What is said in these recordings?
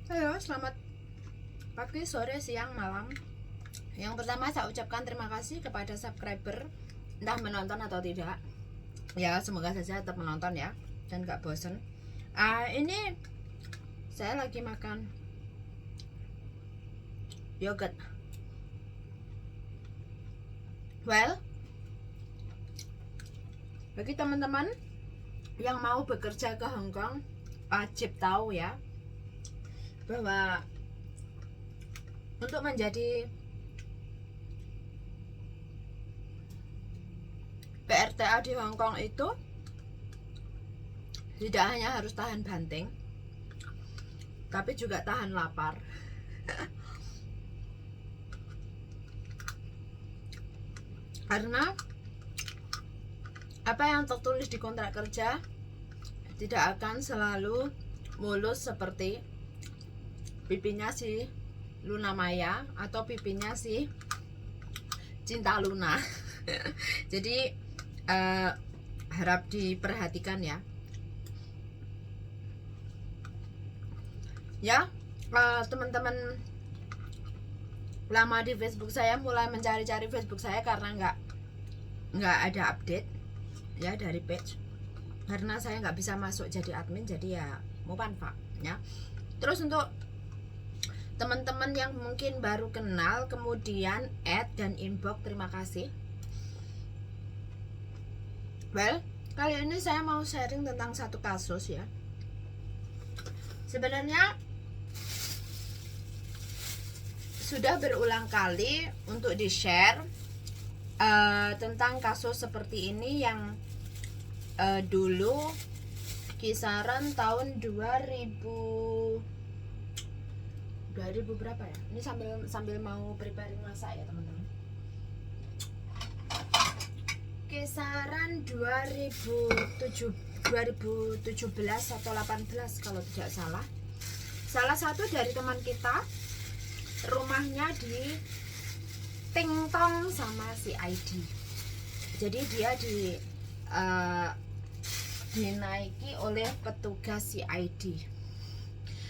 Halo, selamat pagi, sore, siang, malam. Yang pertama saya ucapkan terima kasih kepada subscriber, entah menonton atau tidak. Ya, semoga saja tetap menonton ya dan gak bosen. Ini saya lagi makan yogurt. Well, bagi teman-teman yang mau bekerja ke Hong Kong, wajib tahu ya bahwa untuk menjadi PRTA di Hong Kong itu tidak hanya harus tahan banting, tapi juga tahan lapar. Karena apa yang tertulis di kontrak kerja tidak akan selalu mulus seperti pipinya si Luna Maya atau pipinya si Cinta Luna. Jadi harap diperhatikan ya. Ya, teman-teman lama di Facebook saya mulai mencari-cari Facebook saya karena nggak ada update ya dari page, karena saya nggak bisa masuk jadi admin, jadi ya mau pak ya. Terus untuk teman-teman yang mungkin baru kenal kemudian add dan inbox, terima kasih. Well, kali ini saya mau sharing tentang satu kasus ya. Sebenarnya sudah berulang kali untuk di-share tentang kasus seperti ini yang dulu kisaran tahun 2000 berapa ya? Ini sambil mau preparing masak ya teman-teman. Kisaran 2017 atau 18 kalau tidak salah. Salah satu dari teman kita rumahnya di tingtong sama si ID. Jadi dia dinaiki oleh petugas si ID.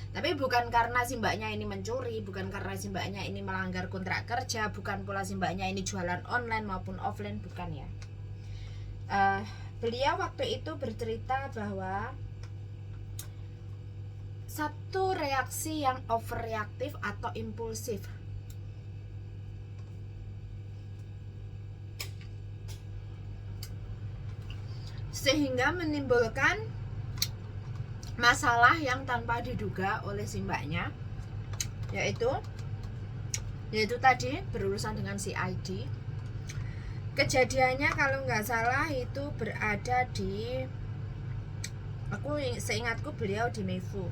Tapi bukan karena si mbaknya ini mencuri, bukan karena si mbaknya ini melanggar kontrak kerja, bukan pula si mbaknya ini jualan online maupun offline, bukan ya. Beliau waktu itu bercerita bahwa satu reaksi yang overreaktif atau impulsif, sehingga menimbulkan masalah yang tanpa diduga oleh si mbaknya, yaitu tadi berurusan dengan si ID. Kejadiannya kalau nggak salah itu berada di, seingatku beliau di Mefu.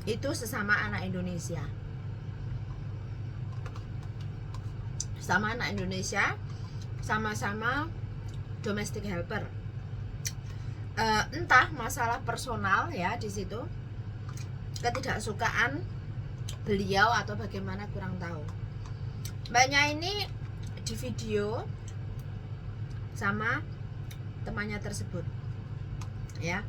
Itu sesama anak Indonesia. Sama-sama domestic helper. Entah masalah personal ya di situ, ketidaksukaan beliau atau bagaimana kurang tahu. Mbaknya ini di video sama temannya tersebut ya.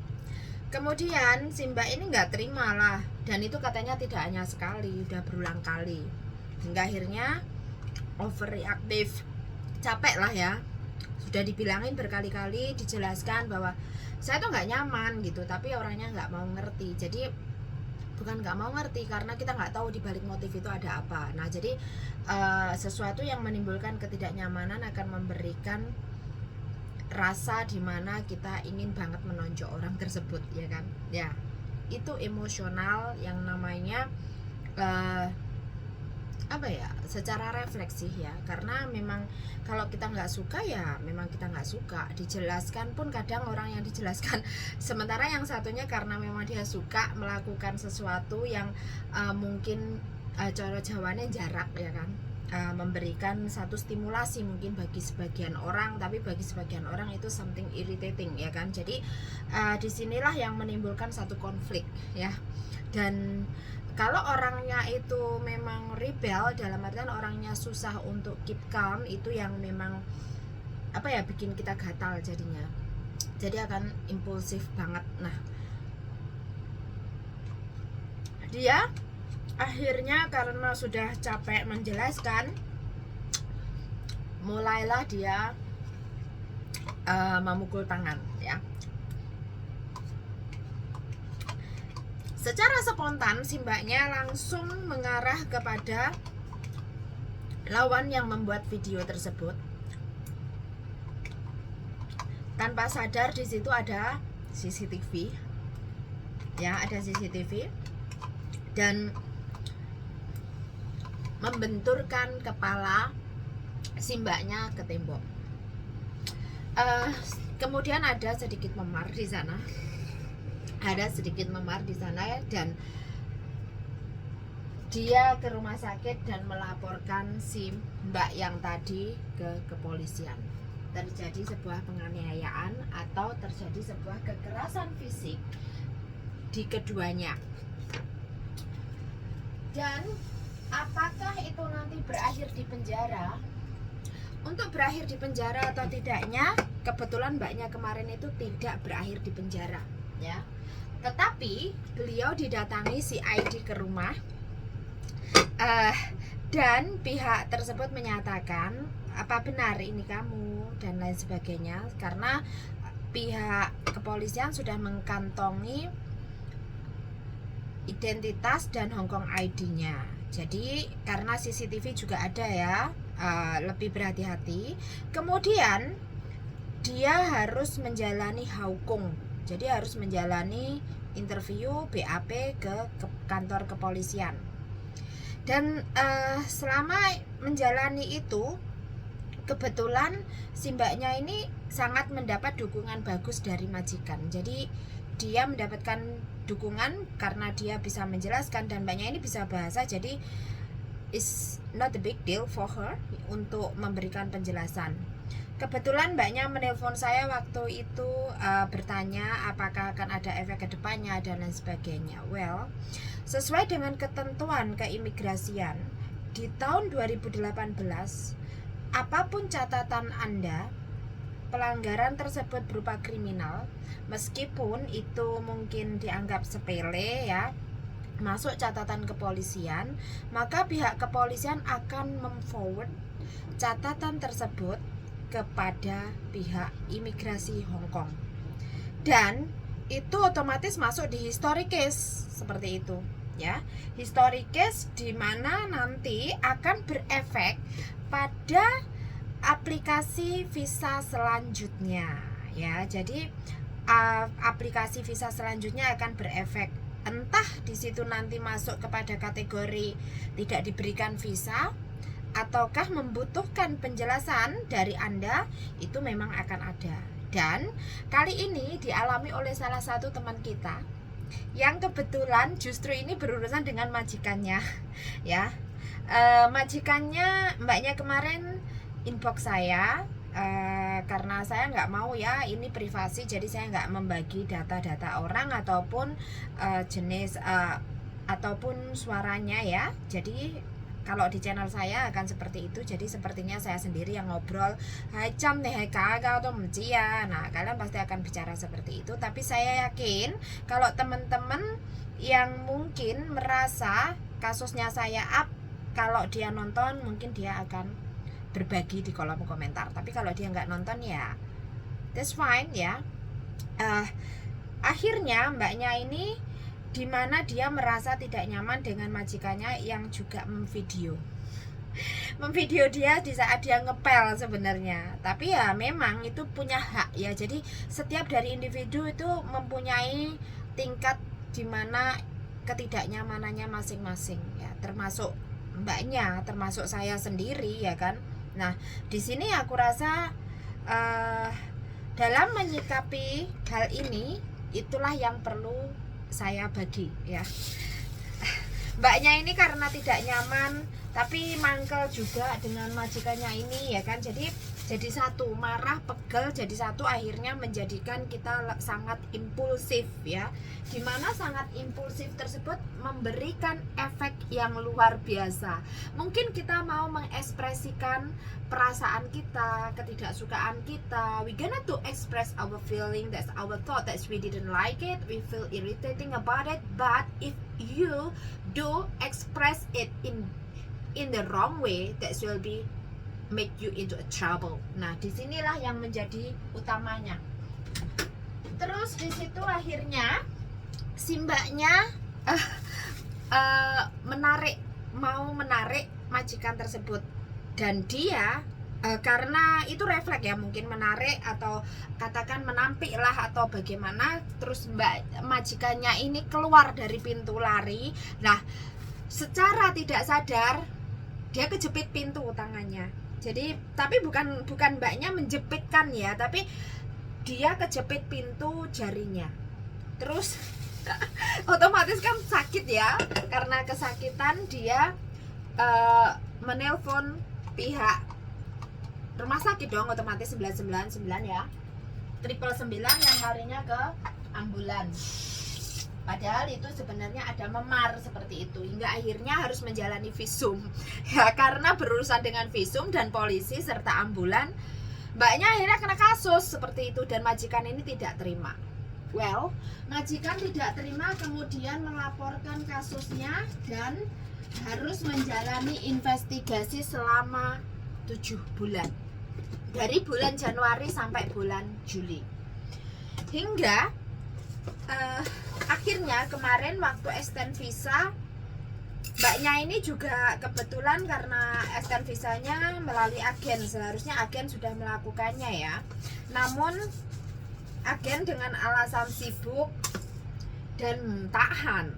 Kemudian si mbak ini nggak terima lah, dan itu katanya tidak hanya sekali, udah berulang kali, hingga akhirnya overreaktif, capek lah ya. Sudah dibilangin berkali-kali, dijelaskan bahwa saya tuh nggak nyaman gitu, tapi orangnya nggak mau ngerti. Jadi bukan nggak mau ngerti, karena kita nggak tahu di balik motif itu ada apa. Nah jadi sesuatu yang menimbulkan ketidaknyamanan akan memberikan rasa dimana kita ingin banget menonjok orang tersebut, ya kan ya. Itu emosional yang namanya apa ya, secara refleksi ya. Karena memang kalau kita nggak suka ya memang kita nggak suka. Dijelaskan pun kadang orang yang dijelaskan sementara yang satunya karena memang dia suka melakukan sesuatu yang mungkin cara Jawanya jarak ya kan, memberikan satu stimulasi mungkin bagi sebagian orang, tapi bagi sebagian orang itu something irritating ya kan. Jadi disinilah yang menimbulkan satu konflik ya. Dan kalau orangnya itu memang rebel, dalam artian orangnya susah untuk keep calm, itu yang memang apa ya, bikin kita gatal jadinya. Jadi akan impulsif banget. Nah, Dia akhirnya karena sudah capek menjelaskan, mulailah dia memukul tangan, ya. Secara spontan si mbaknya langsung mengarah kepada lawan yang membuat video tersebut. Tanpa sadar di situ ada CCTV. Ya, ada CCTV. Dan membenturkan kepala si mbaknya ke tembok. Kemudian ada sedikit memar di sana. Ada sedikit memar di sana ya, dan dia ke rumah sakit dan melaporkan si mbak yang tadi ke kepolisian. Terjadi sebuah penganiayaan atau terjadi sebuah kekerasan fisik di keduanya. Dan apakah itu nanti berakhir di penjara? Untuk berakhir di penjara atau tidaknya, kebetulan mbaknya kemarin itu tidak berakhir di penjara, ya. Tetapi beliau didatangi si ID ke rumah, dan pihak tersebut menyatakan apa benar ini kamu dan lain sebagainya, karena pihak kepolisian sudah mengantongi identitas dan Hongkong ID-nya. Jadi karena CCTV juga ada ya, lebih berhati-hati. Kemudian dia harus menjalani Haokong, jadi harus menjalani interview BAP ke kantor kepolisian. Dan selama menjalani itu, kebetulan si mbaknya ini sangat mendapat dukungan bagus dari majikan. Jadi dia mendapatkan dukungan karena dia bisa menjelaskan dan mbaknya ini bisa bahasa, jadi is not a big deal for her untuk memberikan penjelasan. Kebetulan mbaknya menelpon saya waktu itu, bertanya apakah akan ada efek kedepannya dan lain sebagainya. Well, sesuai dengan ketentuan keimigrasian di tahun 2018, apapun catatan Anda, pelanggaran tersebut berupa kriminal, meskipun itu mungkin dianggap sepele ya, masuk catatan kepolisian, maka pihak kepolisian akan memforward catatan tersebut kepada pihak imigrasi Hong Kong, dan itu otomatis masuk di history case seperti itu ya. History case di mana nanti akan berefek pada aplikasi visa selanjutnya ya. Jadi aplikasi visa selanjutnya akan berefek, entah di situ nanti masuk kepada kategori tidak diberikan visa ataukah membutuhkan penjelasan dari Anda, itu memang akan ada. Dan kali ini dialami oleh salah satu teman kita yang kebetulan justru ini berurusan dengan majikannya ya. Majikannya mbaknya kemarin inbox saya, karena saya nggak mau ya, ini privasi, jadi saya nggak membagi data-data orang ataupun jenis ataupun suaranya ya. Jadi kalau di channel saya akan seperti itu. Jadi sepertinya saya sendiri yang ngobrol, hai cam nih, hai kakak atau ya. Nah, kalian pasti akan bicara seperti itu. Tapi saya yakin kalau teman-teman yang mungkin merasa kasusnya saya up, kalau dia nonton mungkin dia akan berbagi di kolom komentar. Tapi kalau dia nggak nonton ya that's fine ya. Akhirnya mbaknya ini, dimana dia merasa tidak nyaman dengan majikannya yang juga memvideo dia di saat dia ngepel sebenarnya. Tapi ya memang itu punya hak ya. Jadi setiap dari individu itu mempunyai tingkat dimana ketidaknyamanannya masing-masing ya, termasuk mbaknya, termasuk saya sendiri ya kan. Nah, di sini aku rasa dalam menyikapi hal ini, itulah yang perlu saya bagi ya. Mbaknya ini karena tidak nyaman tapi mangkel juga dengan majikannya ini ya kan. Jadi jadi satu, marah, pegel jadi satu, akhirnya menjadikan kita sangat impulsif ya. Dimana sangat impulsif tersebut memberikan efek yang luar biasa. Mungkin kita mau mengekspresikan perasaan kita, ketidaksukaan kita, we gonna to express our feeling, that's our thought, that we didn't like it, we feel irritating about it. But if you do express it in the wrong way, that will be make you into a trouble. Nah, disinilah yang menjadi utamanya. Terus di situ akhirnya si mbaknya mau menarik majikan tersebut, dan dia karena itu refleks ya, mungkin menarik atau katakan menampik lah atau bagaimana, terus majikannya ini keluar dari pintu lari. Nah, secara tidak sadar dia kejepit pintu tangannya. Jadi tapi bukan mbaknya menjepitkan ya, tapi dia kejepit pintu jarinya. Terus otomatis kan sakit ya, karena kesakitan dia menelpon pihak rumah sakit dong, otomatis 999 ya, 999 yang larinya ke ambulan. Padahal itu sebenarnya ada memar seperti itu, hingga akhirnya harus menjalani visum ya, karena berurusan dengan visum dan polisi serta ambulan. Mbaknya akhirnya kena kasus seperti itu, dan majikan ini tidak terima. Well, majikan tidak terima, kemudian melaporkan kasusnya dan harus menjalani investigasi selama 7 bulan, dari bulan Januari sampai bulan Juli. Hingga akhirnya kemarin waktu extend visa, mbaknya ini juga kebetulan karena extend visanya melalui agen, seharusnya agen sudah melakukannya ya, namun agen dengan alasan sibuk dan tahan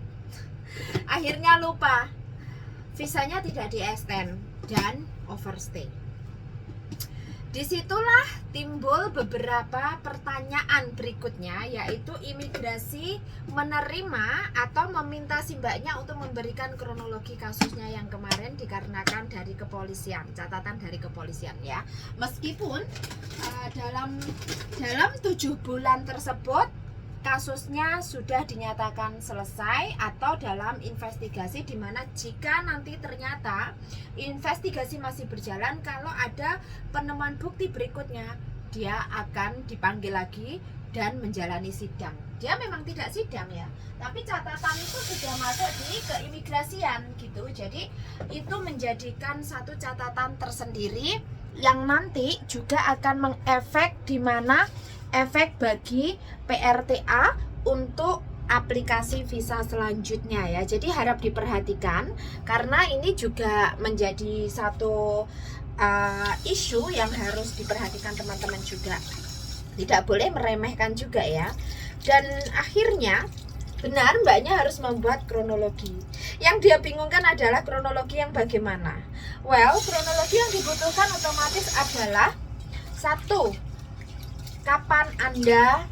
akhirnya lupa, visanya tidak di extend dan overstay. Disitulah timbul beberapa pertanyaan berikutnya, yaitu imigrasi menerima atau meminta si mbaknya untuk memberikan kronologi kasusnya yang kemarin dikarenakan dari kepolisian, catatan dari kepolisian ya. Meskipun dalam 7 bulan tersebut kasusnya sudah dinyatakan selesai atau dalam investigasi, dimana jika nanti ternyata investigasi masih berjalan, kalau ada penemuan bukti berikutnya, dia akan dipanggil lagi dan menjalani sidang. Dia memang tidak sidang ya, tapi catatan itu sudah masuk di keimigrasian gitu. Jadi itu menjadikan satu catatan tersendiri yang nanti juga akan mengefek, di mana efek bagi PRTA untuk aplikasi visa selanjutnya ya. Jadi harap diperhatikan, karena ini juga menjadi satu isu yang harus diperhatikan teman-teman juga. Tidak boleh meremehkan juga ya. Dan akhirnya benar mbaknya harus membuat kronologi. Yang dia bingungkan adalah kronologi yang bagaimana. Well, kronologi yang dibutuhkan otomatis adalah satu, kapan Anda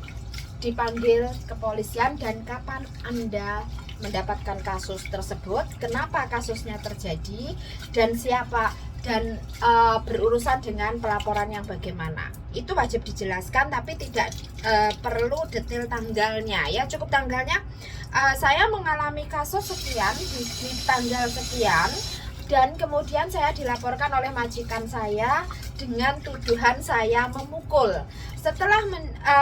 dipanggil kepolisian dan kapan Anda mendapatkan kasus tersebut, kenapa kasusnya terjadi, dan siapa, dan berurusan dengan pelaporan yang bagaimana. Itu wajib dijelaskan, tapi tidak perlu detail tanggalnya ya. Cukup tanggalnya, saya mengalami kasus sekian di tanggal sekian, dan kemudian saya dilaporkan oleh majikan saya dengan tuduhan saya memukul. Setelah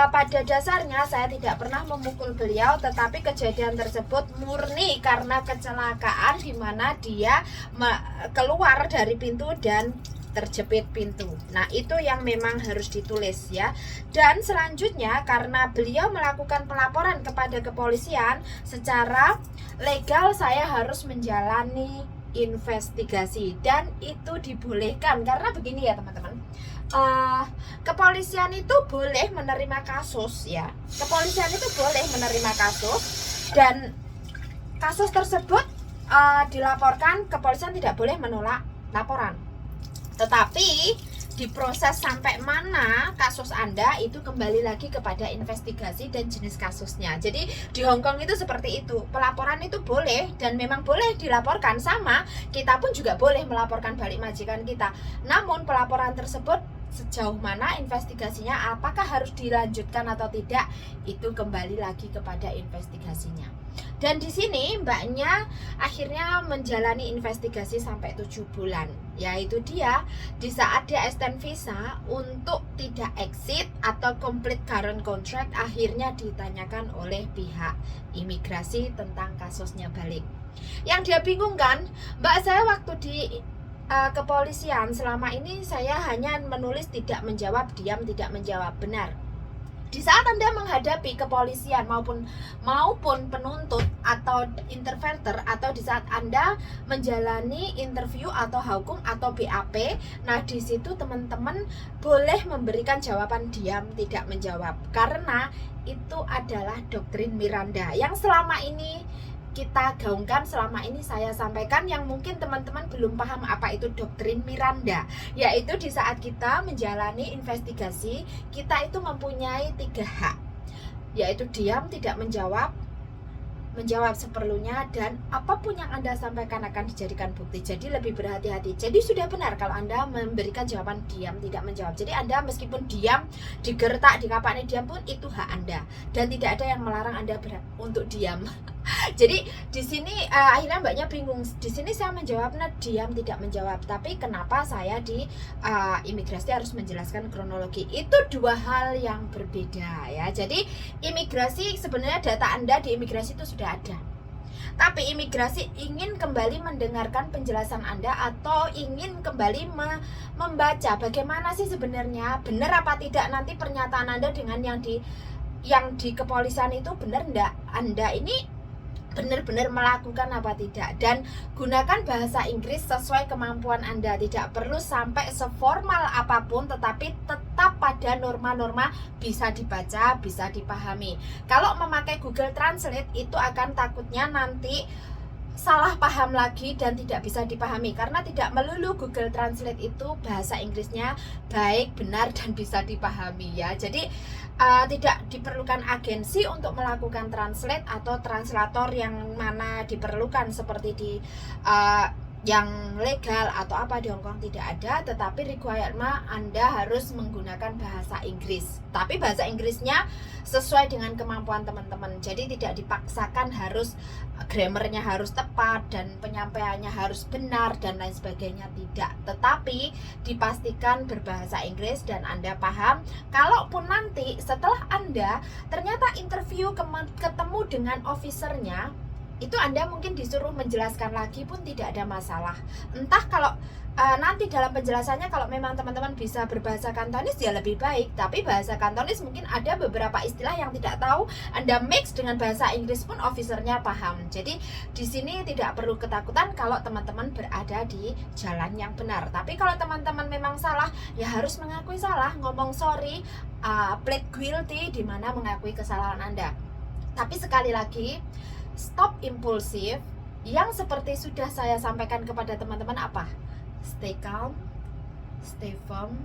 pada dasarnya saya tidak pernah memukul beliau, tetapi kejadian tersebut murni karena kecelakaan di mana dia keluar dari pintu dan terjepit pintu. Nah, itu yang memang harus ditulis ya. Dan selanjutnya, karena beliau melakukan pelaporan kepada kepolisian, secara legal saya harus menjalani investigasi, dan itu dibolehkan. Karena begini ya teman-teman, kepolisian itu boleh menerima kasus ya. Kepolisian itu boleh menerima kasus, dan kasus tersebut dilaporkan, kepolisian tidak boleh menolak laporan. Tetapi diproses sampai mana kasus Anda itu kembali lagi kepada investigasi dan jenis kasusnya. Jadi di Hongkong itu seperti itu, pelaporan itu boleh dan memang boleh dilaporkan, sama kita pun juga boleh melaporkan balik majikan kita. Namun pelaporan tersebut sejauh mana investigasinya, apakah harus dilanjutkan atau tidak, itu kembali lagi kepada investigasinya. Dan di sini mbaknya akhirnya menjalani investigasi sampai 7 bulan. Yaitu dia di saat dia extend visa untuk tidak exit atau complete current contract, akhirnya ditanyakan oleh pihak imigrasi tentang kasusnya balik. Yang dia bingung kan, mbak saya waktu di kepolisian selama ini saya hanya menulis tidak menjawab, diam, tidak menjawab. Benar. Di saat Anda menghadapi kepolisian maupun penuntut atau interpreter, atau di saat Anda menjalani interview atau hukum atau BAP, nah di situ teman-teman boleh memberikan jawaban diam, tidak menjawab, karena itu adalah doktrin Miranda yang selama ini kita gaungkan, selama ini saya sampaikan, yang mungkin teman-teman belum paham apa itu doktrin Miranda. Yaitu di saat kita menjalani investigasi, kita itu mempunyai 3 hak, yaitu diam, tidak menjawab, menjawab seperlunya, dan apapun yang Anda sampaikan akan dijadikan bukti. Jadi lebih berhati-hati. Jadi sudah benar kalau Anda memberikan jawaban diam, tidak menjawab. Jadi Anda meskipun diam, digertak, dikapaknya diam pun itu hak Anda, dan tidak ada yang melarang Anda untuk diam. Jadi di sini akhirnya mbaknya bingung. Di sini saya menjawabnya diam, tidak menjawab, tapi kenapa saya di imigrasi harus menjelaskan kronologi? Itu 2 hal yang berbeda ya. Jadi imigrasi, sebenarnya data Anda di imigrasi itu sudah ada, tapi imigrasi ingin kembali mendengarkan penjelasan Anda atau ingin kembali membaca bagaimana sih sebenarnya, benar apa tidak nanti pernyataan Anda dengan yang di kepolisian itu benar enggak, Anda ini benar-benar melakukan apa tidak. Dan gunakan bahasa Inggris sesuai kemampuan Anda, tidak perlu sampai seformal apapun, tetapi tetap pada norma-norma bisa dibaca, bisa dipahami. Kalau memakai Google Translate itu akan takutnya nanti salah paham lagi dan tidak bisa dipahami, karena tidak melulu Google Translate itu bahasa Inggrisnya baik, benar, dan bisa dipahami ya. Jadi tidak diperlukan agensi untuk melakukan translate atau translator yang mana diperlukan seperti di yang legal atau apa di Hongkong tidak ada, tetapi requirement Anda harus menggunakan bahasa Inggris. Tapi bahasa Inggrisnya sesuai dengan kemampuan teman-teman. Jadi tidak dipaksakan harus grammarnya harus tepat dan penyampaiannya harus benar dan lain sebagainya, tidak. Tetapi dipastikan berbahasa Inggris dan Anda paham. Kalaupun nanti setelah Anda ternyata interview ketemu dengan officernya, itu Anda mungkin disuruh menjelaskan lagi pun tidak ada masalah. Entah kalau nanti dalam penjelasannya kalau memang teman-teman bisa berbahasa Kantonis ya lebih baik, tapi bahasa Kantonis mungkin ada beberapa istilah yang tidak tahu, Anda mix dengan bahasa Inggris pun officernya paham. Jadi di sini tidak perlu ketakutan kalau teman-teman berada di jalan yang benar. Tapi kalau teman-teman memang salah, ya harus mengakui salah, ngomong sorry, plead guilty, di mana mengakui kesalahan Anda. Tapi sekali lagi, stop impulsif. Yang seperti sudah saya sampaikan kepada teman-teman apa? Stay calm, stay firm,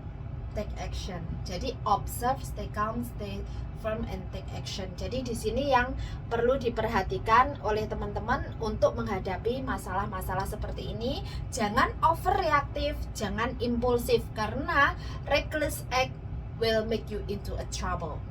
take action. Jadi observe, stay calm, stay firm, and take action. Jadi di sini yang perlu diperhatikan oleh teman-teman untuk menghadapi masalah-masalah seperti ini, jangan overreaktif, jangan impulsif, karena reckless act will make you into a trouble.